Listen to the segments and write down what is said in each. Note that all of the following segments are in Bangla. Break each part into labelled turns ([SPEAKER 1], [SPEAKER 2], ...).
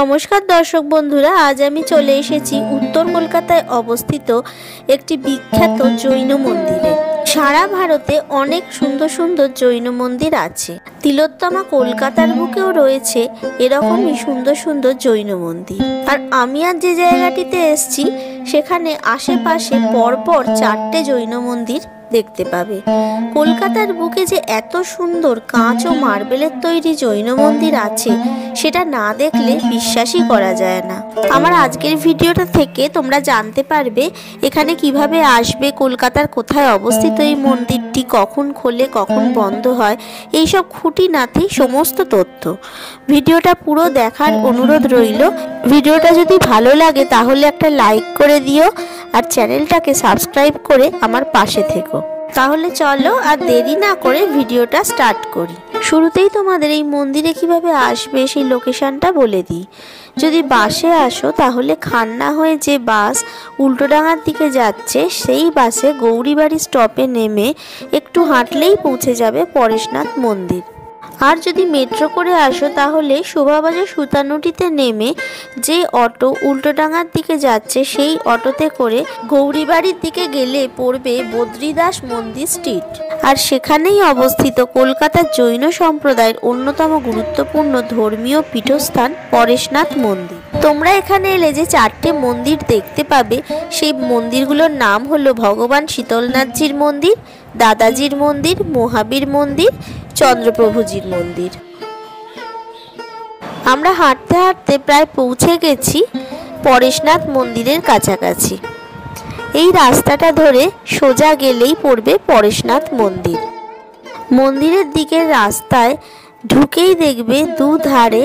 [SPEAKER 1] নমস্কার দর্শক বন্ধুরা, আজ আমি চলে এসেছি উত্তর কলকাতায় অবস্থিত একটি বিখ্যাত জৈন মন্দিরে। সারা ভারতে অনেক সুন্দর সুন্দর জৈন মন্দির আছে। তিলোত্তমা কলকাতার বুকেও রয়েছে এরকমই সুন্দর সুন্দর জৈন মন্দির। আর আমি আজ যে জায়গাটিতে এসেছি সেখানে আশেপাশে পরপর 4টে জৈন মন্দির দেখতে পাবে। কলকাতার বুকে যে এত সুন্দর কাঁচ ও মার্বেলের তৈরি জৈন মন্দির আছে সেটা না দেখলে বিশ্বাসই করা যায় না। আমার আজকের ভিডিওটা থেকে তোমরা জানতে পারবে এখানে কিভাবে আসবে, কলকাতার কোথায় অবস্থিত এই মন্দিরটি, কখন খোলে কখন বন্ধ হয়, এইসব খুঁটিনাটি সমস্ত তথ্য। ভিডিওটা পুরো দেখার অনুরোধ রইল। ভিডিওটা যদি ভালো লাগে তাহলে একটা লাইক করে দিও আর চ্যানেলটাকে সাবস্ক্রাইব করে আমার পাশে থেকো। তাহলে চলো আর দেরি না করে ভিডিওটা স্টার্ট করি। শুরুতেই তোমাদের এই মন্দিরে কিভাবে আসবে সেই লোকেশনটা বলে দিই। যদি বাসে আসো তাহলে খান্না হয়ে যে বাস উল্টোডাঙার দিকে যাচ্ছে সেই বাসে গৌরীবাড়ি স্টপে নেমে একটু হাঁটলেই পৌঁছে যাবে পরেশনাথ মন্দির। আর যদি মেট্রো করে আসো তাহলে শোভাবাজার সুতানুটিতে নেমে যে অটো উল্টোডাঙার দিকে যাচ্ছে সেই অটোতে করে গৌরীবাড়ির দিকে গেলে পড়বে বদ্রীদাস মন্দির স্ট্রিট। আর সেখানেই অবস্থিত কলকাতার জৈন সম্প্রদায়ের অন্যতম গুরুত্বপূর্ণ ধর্মীয় পীঠস্থান পরেশনাথ মন্দির। তোমরা এখানে এলে যে 4টে মন্দির দেখতে পাবে সেই মন্দিরগুলোর নাম হলো ভগবান শীতলনাথজির মন্দির, দাদাজির মন্দির, মহাবীর মন্দির, চন্দ্রপ্রভুজির মন্দির। আমরা হাঁটতে হাঁটতে প্রায় পৌঁছে গেছি পরেশনাথ মন্দিরের কাছাকাছি। এই রাস্তাটা ধরে সোজা গেলেই পড়বে পরেশনাথ মন্দির। মন্দিরের দিকের রাস্তায় ঢুকেই দেখবে দুধারে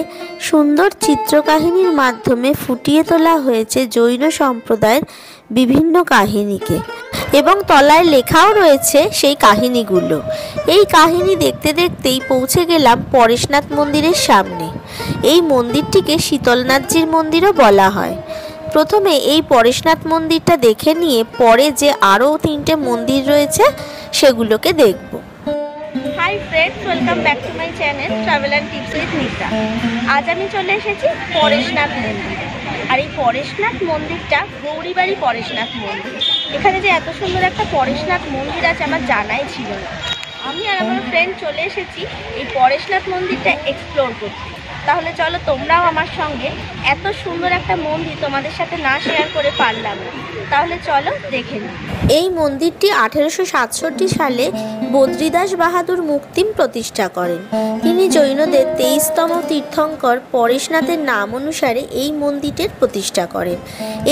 [SPEAKER 1] সুন্দর চিত্রকাহিনীর মাধ্যমে ফুটিয়ে তোলা হয়েছে জৈন সম্প্রদায়ের বিভিন্ন কাহিনীকে, এবং তলায় লেখাও রয়েছে সেই কাহিনীগুলো। এই কাহিনী দেখতে দেখতেই পৌঁছে গেলাম পরেশনাথ মন্দিরের সামনে। এই মন্দিরটিকে শীতলনাথজির মন্দিরও বলা হয়। প্রথমে এই পরেশনাথ মন্দিরটা দেখে নিয়ে পরে যে আরও 3টে মন্দির রয়েছে সেগুলোকে দেখব। Hi friends, welcome back to my channel travel and tips with Nita. আজ আমি চলে এসেছি পরেশনাথ মন্দিরে। আর এই পরেশনাথ মন্দিরটা গৌরীবাড়ি পরেশনাথ মন্দির। এখানে যে এত সুন্দর একটা পরেশনাথ মন্দির আছে আমার জানাই ছিল না। আমি আর আমার ফ্রেন্ড চলে এসেছি এই পরেশনাথ মন্দিরটা এক্সপ্লোর করতে। তাহলে চলো তোমরাও আমার সঙ্গে, এত সুন্দর একটা মন্দির তোমাদের সাথে না শেয়ার করে পারলাম না, তাহলে চলো দেখে নিই। এই মন্দিরটি 1867 সালে বদ্রীদাস বাহাদুর মুক্তিম প্রতিষ্ঠা করেন। তিনি জৈনদের 23তম তীর্থঙ্কর পরেশনাথের নাম অনুসারে এই মন্দিরের প্রতিষ্ঠা করেন।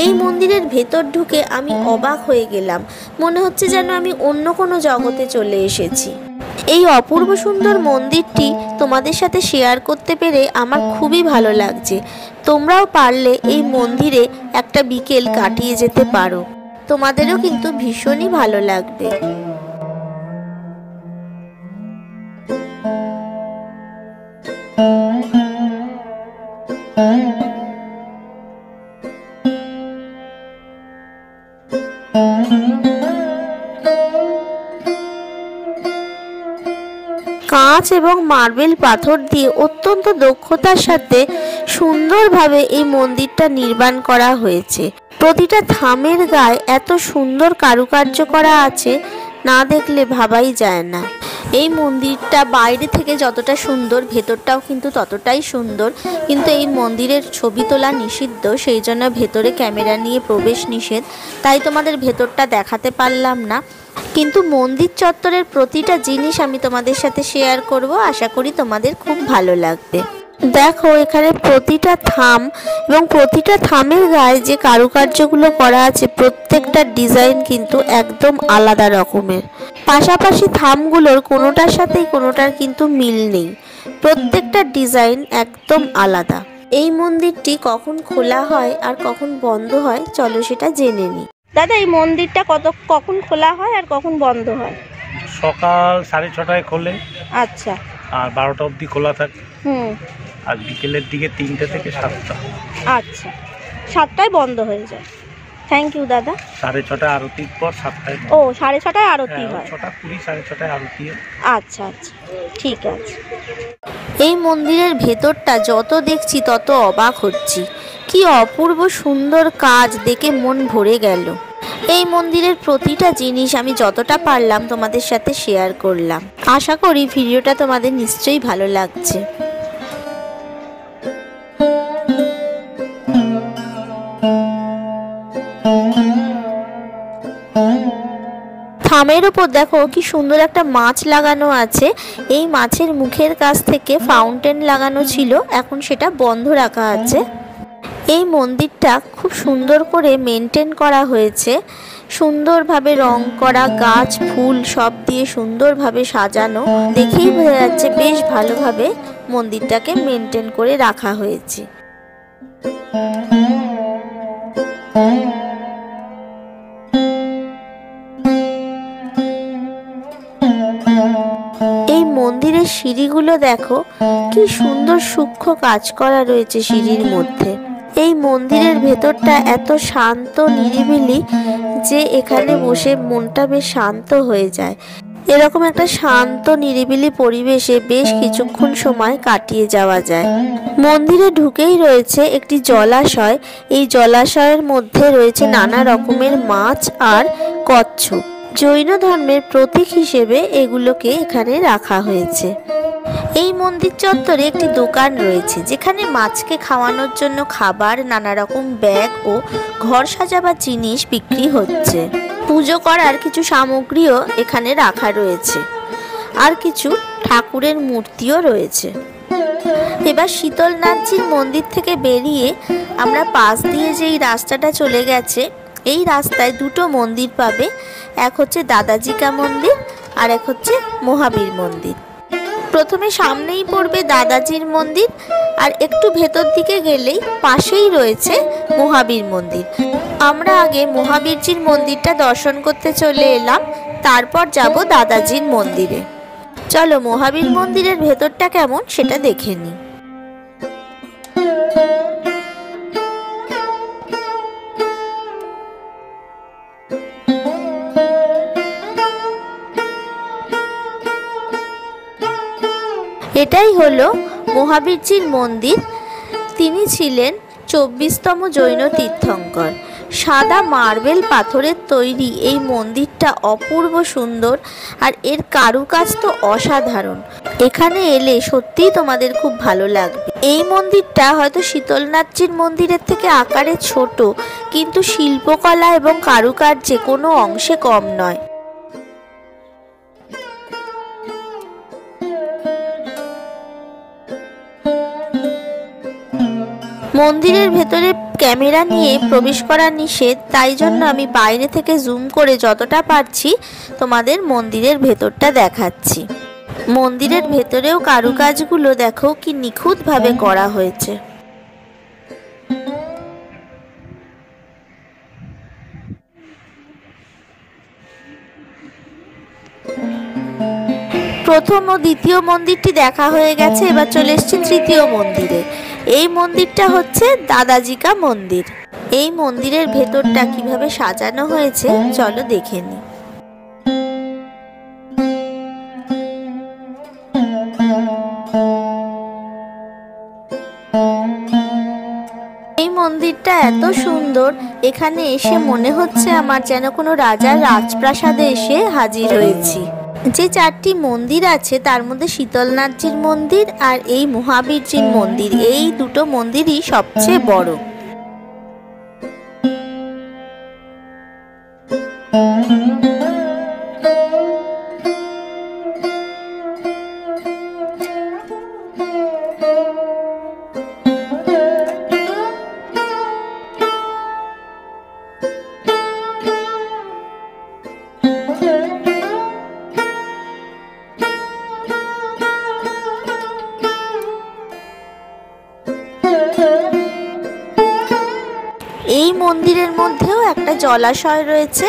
[SPEAKER 1] এই মন্দিরের ভেতর ঢুকে আমি অবাক হয়ে গেলাম, মনে হচ্ছে যেন আমি অন্য কোনো জগতে চলে এসেছি। এই অপূর্ব সুন্দর মন্দিরটি তোমাদের সাথে শেয়ার করতে পেরে আমার খুবই ভালো লাগছে। তোমরাও পারলে এই মন্দিরে একটা বিকেল কাটিয়ে যেতে পারো, তোমাদেরও কিন্তু ভীষণই ভালো লাগবে। কাঁচ এবং মার্বেল পাথর দিয়ে অত্যন্ত দক্ষতার সাথে সুন্দরভাবে এই মন্দিরটা নির্মাণ করা হয়েছে। প্রতিটা থামের গায়ে এত সুন্দর কারুকার্য করা আছে, না দেখলে ভাবাই যায় না। এই মন্দিরটা বাইরে থেকে যতটা সুন্দর ভেতরটাও কিন্তু ততটাই সুন্দর। কিন্তু এই মন্দিরের ছবি তোলা নিষিদ্ধ, সেই জন্য ভেতরে ক্যামেরা নিয়ে প্রবেশ নিষেধ, তাই তোমাদের ভেতরটা দেখাতে পারলাম না। কিন্তু মন্দির চত্বরের প্রতিটা জিনিস আমি তোমাদের সাথে শেয়ার করব, আশা করি তোমাদের খুব ভালো লাগবে। দেখো এখানে প্রতিটা থাম এবং প্রতিটা থামের গায়ে যে কারুকার্যগুলো করা আছে প্রত্যেকটা ডিজাইন কিন্তু একদম আলাদা রকমের। পাশাপাশি থামগুলোর কোনোটার সাথেই কোনোটার কিন্তু মিল নেই, প্রত্যেকটা ডিজাইন একদম আলাদা। এই মন্দিরটি কখন খোলা হয় আর কখন বন্ধ হয় চলো সেটা জেনে নিই। দাদা, এই মন্দিরটা কখন খোলা হয় আর কখন বন্ধ হয়?
[SPEAKER 2] সকাল 6:30টায় খোলে।
[SPEAKER 1] আচ্ছা। আর
[SPEAKER 2] 12টা অবধি খোলা থাকে। আর বিকেলের দিকে 3টে থেকে 7টা।
[SPEAKER 1] আচ্ছা, 7টায় বন্ধ হয়ে যায়। থ্যাংক ইউ দাদা।
[SPEAKER 2] 6:30টায় আরতির পর 7টায়।
[SPEAKER 1] ও, 6:30টায় আরতি হয়?
[SPEAKER 2] 6:20 6:30টায় আরতি হয়।
[SPEAKER 1] আচ্ছা আচ্ছা, ঠিক আছে। এই মন্দিরের ভেতরটা যত দেখছি তত অবাক হচ্ছি। কি অপূর্ব সুন্দর কাজ, দেখে মন ভরে গেল। এই মন্দিরের প্রতিটা জিনিস আমি যতটা পারলাম তোমাদের সাথে শেয়ার করলাম। আশা করি ভিডিওটা তোমাদের নিশ্চয়ই ভালো লাগছে। থামের ওপর দেখো কি সুন্দর একটা মাছ লাগানো আছে। এই মাছের মুখের কাছ থেকে ফাউন্টেন লাগানো ছিল, এখন সেটা বন্ধ রাখা আছে। এই মন্দিরটা খুব সুন্দর করে মেনটেন করা হয়েছে, সুন্দরভাবে রং করা, গাছ ফুল সব দিয়ে সুন্দরভাবে সাজানো। দেখেই বোঝা যাচ্ছে বেশ ভালোভাবে মন্দিরটাকে মেনটেন করে রাখা হয়েছে। এই মন্দিরের সিঁড়িগুলো দেখো কি সুন্দর সূক্ষ্ম কাজ করা রয়েছে সিঁড়ির মধ্যে। এই মন্দিরের ভেতরটা এত শান্ত নিরিবিলি যে এখানে বসে মনটা বেশ শান্ত হয়ে যায়। এরকম একটা শান্ত নিরিবিলি পরিবেশে বেশ কিছুক্ষণ সময় কাটিয়ে যাওয়া যায়। মন্দিরে ঢুকেই রয়েছে একটি জলাশয়। এই জলাশয়ের মধ্যে রয়েছে নানা রকমের মাছ আর কচ্ছপ। জৈন ধর্মের প্রতীক হিসেবে এগুলোকে এখানে রাখা হয়েছে। এই মন্দির চত্বরে একটি দোকান রয়েছে যেখানে মাছকে খাওয়ানোর জন্য খাবার, নানা রকম ব্যাগ ও ঘর সাজাবার জিনিস বিক্রি হচ্ছে। পুজো করার কিছু সামগ্রীও এখানে রাখা রয়েছে, আর কিছু ঠাকুরের মূর্তিও রয়েছে। এবার শীতলনাথজির মন্দির থেকে বেরিয়ে আমরা পাশ দিয়ে যেই রাস্তাটা চলে গেছে, এই রাস্তায় দুটো মন্দির পাবে। এক হচ্ছে দাদাজিকা মন্দির আর এক হচ্ছে মহাবীর মন্দির। প্রথমে সামনেই পড়বে দাদাজির মন্দির, আর একটু ভেতর দিকে গেলেই পাশেই রয়েছে মহাবীর মন্দির। আমরা আগে মহাবীরজির মন্দিরটা দর্শন করতে চলে এলাম, তারপর যাব দাদাজির মন্দিরে। চলো মহাবীর মন্দিরের ভেতরটা কেমন সেটা দেখে নিই। এটাই হলো মহাবীরজির মন্দির। তিনি ছিলেন 24তম জৈন তীর্থঙ্কর। সাদা মার্বেল পাথরের তৈরি এই মন্দিরটা অপূর্ব সুন্দর, আর এর কারুকাজ তো অসাধারণ। এখানে এলে সত্যিই তোমাদের খুব ভালো লাগবে। এই মন্দিরটা হয়তো শীতলনাথজির মন্দিরের থেকে আকারে ছোট, কিন্তু শিল্পকলা এবং কারুকার্যে কোনো অংশে কম নয়। মন্দিরের ভেতরে ক্যামেরা নিয়ে প্রবেশ করা নিষেধ, তাই জন্য আমি বাইরে থেকে জুম করে যতটা পারছি তোমাদের মন্দিরের ভেতরটা দেখাচ্ছি। মন্দিরের ভেতরেও কারুকাজগুলো দেখো কি নিখুঁতভাবে করা হয়েছে। প্রথম ও দ্বিতীয় মন্দিরটি দেখা হয়ে গেছে, এবার চলে এসেছি তৃতীয় মন্দিরে। এই মন্দিরটা হচ্ছে দাদাজিকা মন্দির। এই মন্দিরের ভেতরটা কিভাবে সাজানো হয়েছে চলো দেখে নিই। এই মন্দিরটা এত সুন্দর, এখানে এসে মনে হচ্ছে আমার যেন কোনো রাজার রাজপ্রাসাদে এসে হাজির হয়েছি। যে চারটি মন্দির আছে তার মধ্যে শীতলনাথজির মন্দির আর এই মহাবীরজির মন্দির, এই দুটো মন্দিরই সবচেয়ে বড়। এই মন্দিরের মধ্যেও একটা জলাশয় রয়েছে,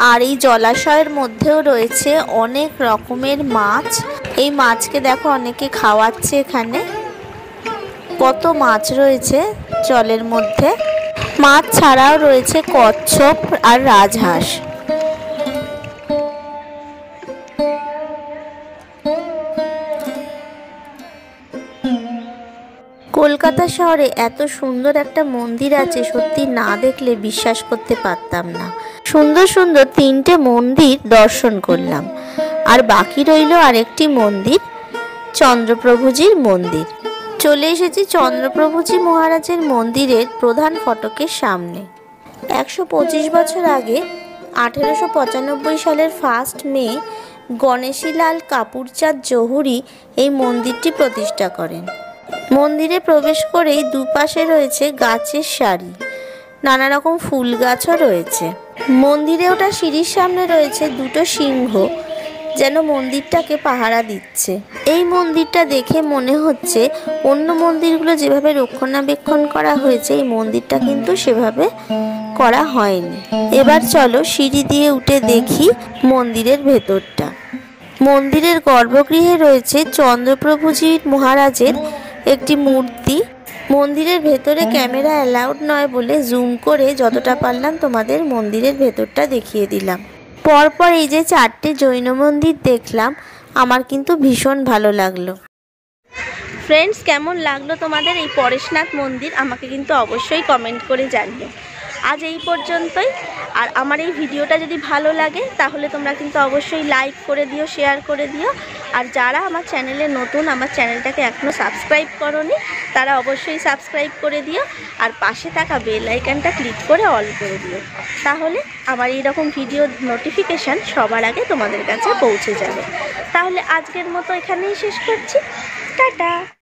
[SPEAKER 1] আর এই জলাশয়ের মধ্যেও রয়েছে অনেক রকমের মাছ। এই মাছকে দেখো অনেকে খাওয়াচ্ছে। এখানে কত মাছ রয়েছে জলের মধ্যে। মাছ ছাড়াও রয়েছে কচ্ছপ আর রাজহাঁস। কলকাতা শহরে এত সুন্দর একটা মন্দির আছে, সত্যি না দেখলে বিশ্বাস করতে পারতাম না। সুন্দর সুন্দর 3টে মন্দির দর্শন করলাম, আর বাকি রইল আরেকটি মন্দির, চন্দ্রপ্রভুজির মন্দির। চলে এসেছি চন্দ্রপ্রভুজি মহারাজের মন্দিরের প্রধান ফটকের সামনে। 125 বছর আগে 1895 সালের 1 মে গণেশীলাল কাপুরচাঁদ জহুরি এই মন্দিরটি প্রতিষ্ঠা করেন। মন্দিরে প্রবেশ করেই দুপাশে রয়েছে গাছের সারি, নানা রকম ফুল গাছও রয়েছে। মন্দিরে ওটা সিঁড়ির সামনে রয়েছে 2টো সিংহ, যেন মন্দিরটাকে পাহারা দিচ্ছে। এই মন্দিরটা দেখে মনে হচ্ছে অন্য মন্দিরগুলো যেভাবে রক্ষণাবেক্ষণ করা হয়েছে, এই মন্দিরটা কিন্তু সেভাবে করা হয়নি। এবার চলো সিঁড়ি দিয়ে উঠে দেখি মন্দিরের ভেতরটা। মন্দিরের গর্ভগৃহে রয়েছে চন্দ্রপ্রভুজি মহারাজের একটি মূর্তি। মন্দিরের ভেতরে ক্যামেরা অ্যালাউড নয় বলে জুম করে যতটা পারলাম তোমাদের মন্দিরের ভেতরটা দেখিয়ে দিলাম। পরপর এই যে 4টে জৈন মন্দির দেখলাম, আমার কিন্তু ভীষণ ভালো লাগলো। ফ্রেন্ডস, কেমন লাগলো তোমাদের এই পরেশনাথ মন্দির আমাকে কিন্তু অবশ্যই কমেন্ট করে জানিও। আজ এই পর্যন্তই। আর আমার এই ভিডিওটা যদি ভালো লাগে তাহলে তোমরা কিন্তু অবশ্যই লাইক করে দিও, শেয়ার করে দিও। আর যারা আমার চ্যানেলে নতুন, আমার চ্যানেলটাকে এখনও সাবস্ক্রাইব করোনি, তারা অবশ্যই সাবস্ক্রাইব করে দিও। আর পাশে থাকা বেল আইকনটা ক্লিক করে অল করে দিও, তাহলে আমার এইরকম ভিডিও নোটিফিকেশান সবার আগে তোমাদের কাছে পৌঁছে যাবে। তাহলে আজকের মতো এখানেই শেষ করছি। টাটা।